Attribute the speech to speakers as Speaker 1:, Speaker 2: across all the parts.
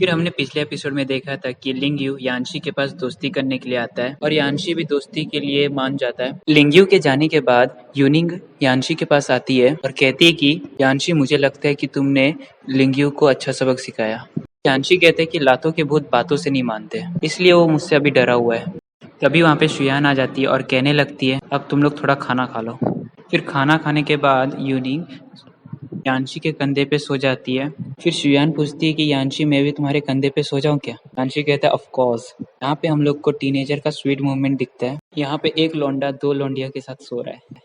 Speaker 1: फिर हमने पिछले एपिसोड में देखा था कि लिंगयू यानशी के पास दोस्ती करने के लिए आता है और यानशी भी दोस्ती के लिए मान जाता है। लिंगयू के जाने के बाद यूनिंग यानशी के पास आती है और कहती है कि यानशी, मुझे लगता है कि तुमने लिंगयू को अच्छा सबक सिखाया। यानशी कहते हैं कि लातों के भूत बातों से नहीं मानते, इसलिए वो मुझसे अभी डरा हुआ है। तभी वहाँ पे शुयान आ जाती है और कहने लगती है, अब तुम लोग थोड़ा खाना खा लो। फिर खाना खाने के बाद यूनिंग यानशी के कंधे पे सो जाती है। फिर शुयान पूछती है कि यानशी, मैं भी तुम्हारे कंधे पे सो जाऊं क्या? यानशी कहता है ऑफ कोर्स। यहाँ पे हम लोग को टीनेजर का स्वीट मोमेंट दिखता है। यहाँ पे एक लौंडा दो लौंडिया के साथ सो रहा है।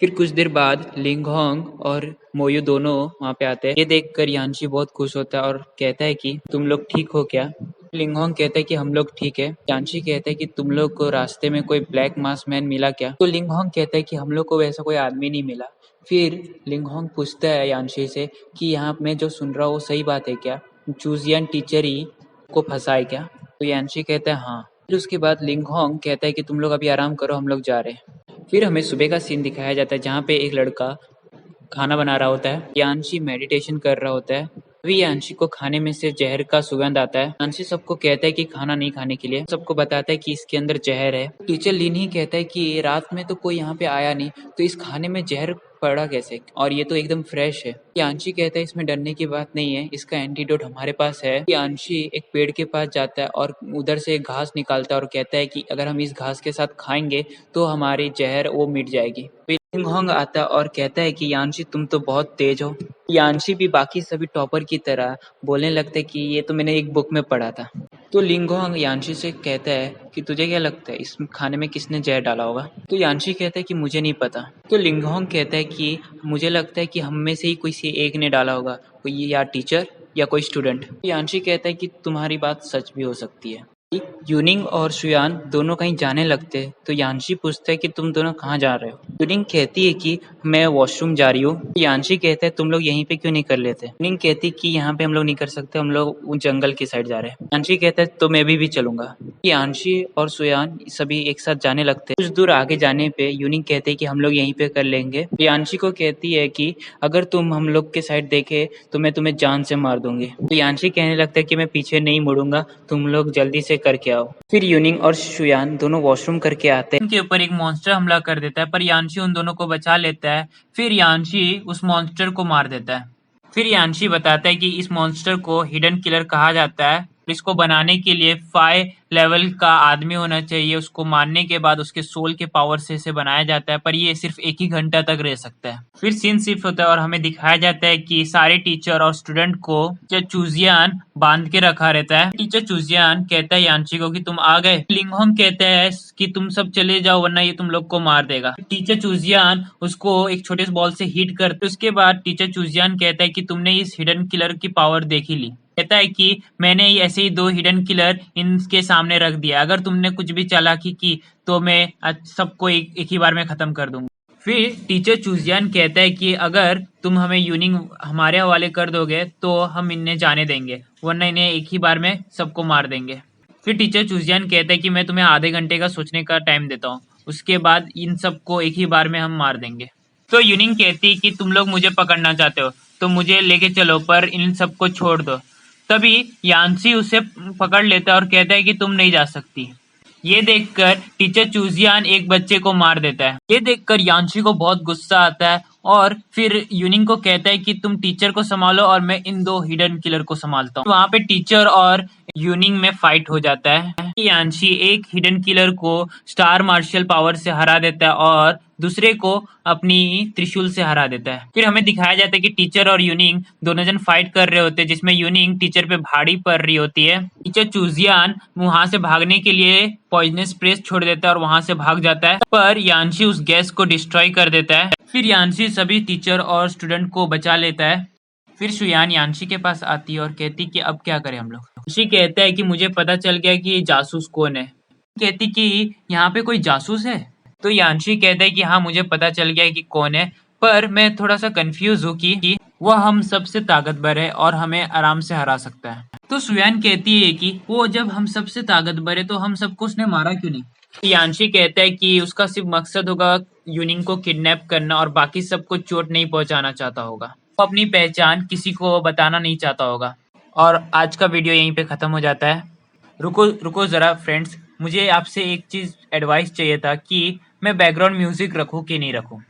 Speaker 1: फिर कुछ देर बाद लिंगहोंग और मोयू दोनों वहाँ पे आते हैं। ये देखकर यानशी बहुत खुश होता है और कहता है कि तुम लोग ठीक हो क्या? लिंगहोंग कहता है कि हम लोग ठीक है। यानशी कहता है कि तुम लोग को रास्ते में कोई ब्लैक मास्क मैन मिला क्या? तो लिंगहोंग कहता है कि हम लोग को वैसा कोई आदमी नहीं मिला। फिर लिंगहोंग पूछता है यानशी से कि यहाँ मैं जो सुन रहा हूँ वो सही बात है क्या? चूजियान टीचर ही को फंसाए क्या? तो यानशी कहता है हाँ। फिर उसके बाद लिंगहोंग कहता है कि तुम लोग अभी आराम करो, हम लोग जा रहे हैं। फिर हमें सुबह का सीन दिखाया जाता है जहाँ पे एक लड़का खाना बना रहा होता है। यानशी मेडिटेशन कर रहा होता है। तभी यानशी को खाने में से जहर का सुगंध आता है। यानशी सबको कहता है कि खाना नहीं खाने के लिए, सबको बताता है कि इसके अंदर जहर है। टीचर लिन ही कहता है कि रात में तो कोई यहाँ पे आया नहीं, तो इस खाने में जहर पड़ा कैसे, और ये तो एकदम फ्रेश है। यानशी कहता है इसमें डरने की बात नहीं है, इसका एंटीडोट हमारे पास है। यानशी एक पेड़ के पास जाता है और उधर से घास निकालता है और कहता है कि अगर हम इस घास के साथ खाएंगे तो हमारी जहर वो मिट जाएगी। लिंगहोंग आता है और कहता है कि यानशी, तुम तो बहुत तेज हो। यानशी भी बाकी सभी टॉपर की तरह बोलने लगते कि ये तो मैंने एक बुक में पढ़ा था। तो लिंगहोंग यानशी से कहता है कि तुझे क्या लगता है इस खाने में किसने जहर डाला होगा? तो यानशी कहता है कि मुझे नहीं पता। तो लिंगहोंग कहता है कि मुझे लगता है कि हम में से ही किसी एक ने डाला होगा, कोई या टीचर या कोई स्टूडेंट। तो यानशी कहता है कि तुम्हारी बात सच भी हो सकती है। यूनिंग और शुयान दोनों कहीं जाने लगते हैं तो यानशी पूछता है कि तुम दोनों कहाँ जा रहे हो? यूनिंग कहती है कि मैं वॉशरूम जा रही हूँ। यानशी कहता है तुम लोग यहीं पे क्यों नहीं कर लेते? यूनिंग कहती है कि यहाँ पे हम लोग नहीं कर सकते, हम लोग उस जंगल की साइड जा रहे हैं। यानशी कहता है तो मैं भी चलूंगा। यानशी और शुयान सभी एक साथ जाने लगते हैं। कुछ दूर आगे जाने पे यूनिंग कहते है कि हम लोग यहीं पे कर लेंगे। यानशी को कहती है कि अगर तुम हम लोग के साइड देखे तो मैं तुम्हें जान से मार दूंगी। तो यानशी कहने लगता है कि मैं पीछे नहीं मुड़ूंगा, तुम लोग जल्दी से करके आओ। फिर यूनिंग और शुयान दोनों वॉशरूम करके आते हैं। उनके ऊपर एक मॉन्स्टर हमला कर देता है पर यानशी उन दोनों को बचा लेता है। फिर यानशी उस मॉन्स्टर को मार देता है। फिर यानशी बताता है कि इस मॉन्स्टर को हिडन किलर कहा जाता है। इसको बनाने के लिए 5 लेवल का आदमी होना चाहिए। उसको मारने के बाद उसके सोल के पावर से इसे बनाया जाता है, पर ये सिर्फ 1 ही घंटा तक रह सकता है। फिर सीन शिफ्ट होता है और हमें दिखाया जाता है कि सारे टीचर और स्टूडेंट को टीचर चूजियान बांध के रखा रहता है। टीचर चूजियान कहता है यानशी को कि तुम आ गए। लिंगहोंग कहता है कि तुम सब चले जाओ वरना ये तुम लोग को मार देगा। टीचर चूजियान उसको एक छोटे से बॉल से हिट करते। उसके बाद टीचर चूजियान कहता है कि तुमने इस हिडन किलर की पावर देखी ली। कहता है कि मैंने ऐसे ही 2 हिडन किलर इनके सामने रख दिया, अगर तुमने कुछ भी चालाकी की तो मैं सबको एक ही बार में खत्म कर दूंगा। फिर टीचर चूजियान कहता है कि अगर तुम हमें यूनिंग हमारे हवाले कर दोगे तो हम इन्हें जाने देंगे, वरना इन्हें एक ही बार में सबको मार देंगे। फिर टीचर चूजियान कहता है कि मैं तुम्हें आधे घंटे का सोचने का टाइम देता हूँ, उसके बाद इन सबको एक ही बार में हम मार देंगे। तो यूनिंग कहती है कि तुम लोग मुझे पकड़ना चाहते हो तो मुझे लेके चलो, पर इन सबको छोड़ दो। तभी यानशी उसे पकड़ लेता है और कहता है कि तुम नहीं जा सकती। ये देखकर टीचर चूजियान एक बच्चे को मार देता है। ये देखकर यानशी को बहुत गुस्सा आता है और फिर यूनिंग को कहता है कि तुम टीचर को संभालो और मैं इन 2 हिडन किलर को संभालता हूँ। वहाँ पे टीचर और यूनिंग में फाइट हो जाता है। यानशी एक हिडन किलर को स्टार मार्शल पावर से हरा देता है और दूसरे को अपनी त्रिशूल से हरा देता है। फिर हमें दिखाया जाता है कि टीचर और यूनिंग दोनों जन फाइट कर रहे होते हैं, जिसमें यूनिंग टीचर पे भारी पड़ रही होती है। टीचर चूजियान वहां से भागने के लिए पॉइजनस स्प्रे छोड़ देता है और वहां से भाग जाता है, पर यानशी उस गैस को डिस्ट्रॉय कर देता है। फिर यानशी सभी टीचर और स्टूडेंट को बचा लेता है। फिर शुयान यानशी के पास आती है और कहती कि अब क्या करें हम लोग। यानशी कहता है कि मुझे पता चल गया कि ये जासूस कौन है। कहती कि यहाँ पे कोई जासूस है। तो यानशी कहता है कि हाँ मुझे पता चल गया है कि कौन है, पर मैं थोड़ा सा कंफ्यूज हूँ कि वह हम सबसे ताकतवर है और हमें आराम से हरा सकता है। तो शुयान कहती है कि वो जब हम सबसे ताकतवर है तो हम सबको उसने मारा क्यों नहीं। यानशी कहता है कि उसका सिर्फ मकसद होगा यूनिंग को किडनैप करना और बाकी सबको चोट नहीं पहुंचाना चाहता होगा। वो अपनी पहचान किसी को बताना नहीं चाहता होगा और आज का वीडियो यहीं पे ख़त्म हो जाता है। रुको रुको ज़रा फ्रेंड्स, मुझे आपसे एक चीज़ एडवाइस चाहिए था कि मैं बैकग्राउंड म्यूज़िक रखूँ कि नहीं रखूँ।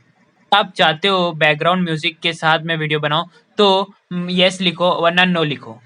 Speaker 1: आप चाहते हो बैकग्राउंड म्यूज़िक के साथ मैं वीडियो बनाऊँ तो यस लिखो वरना नो लिखो।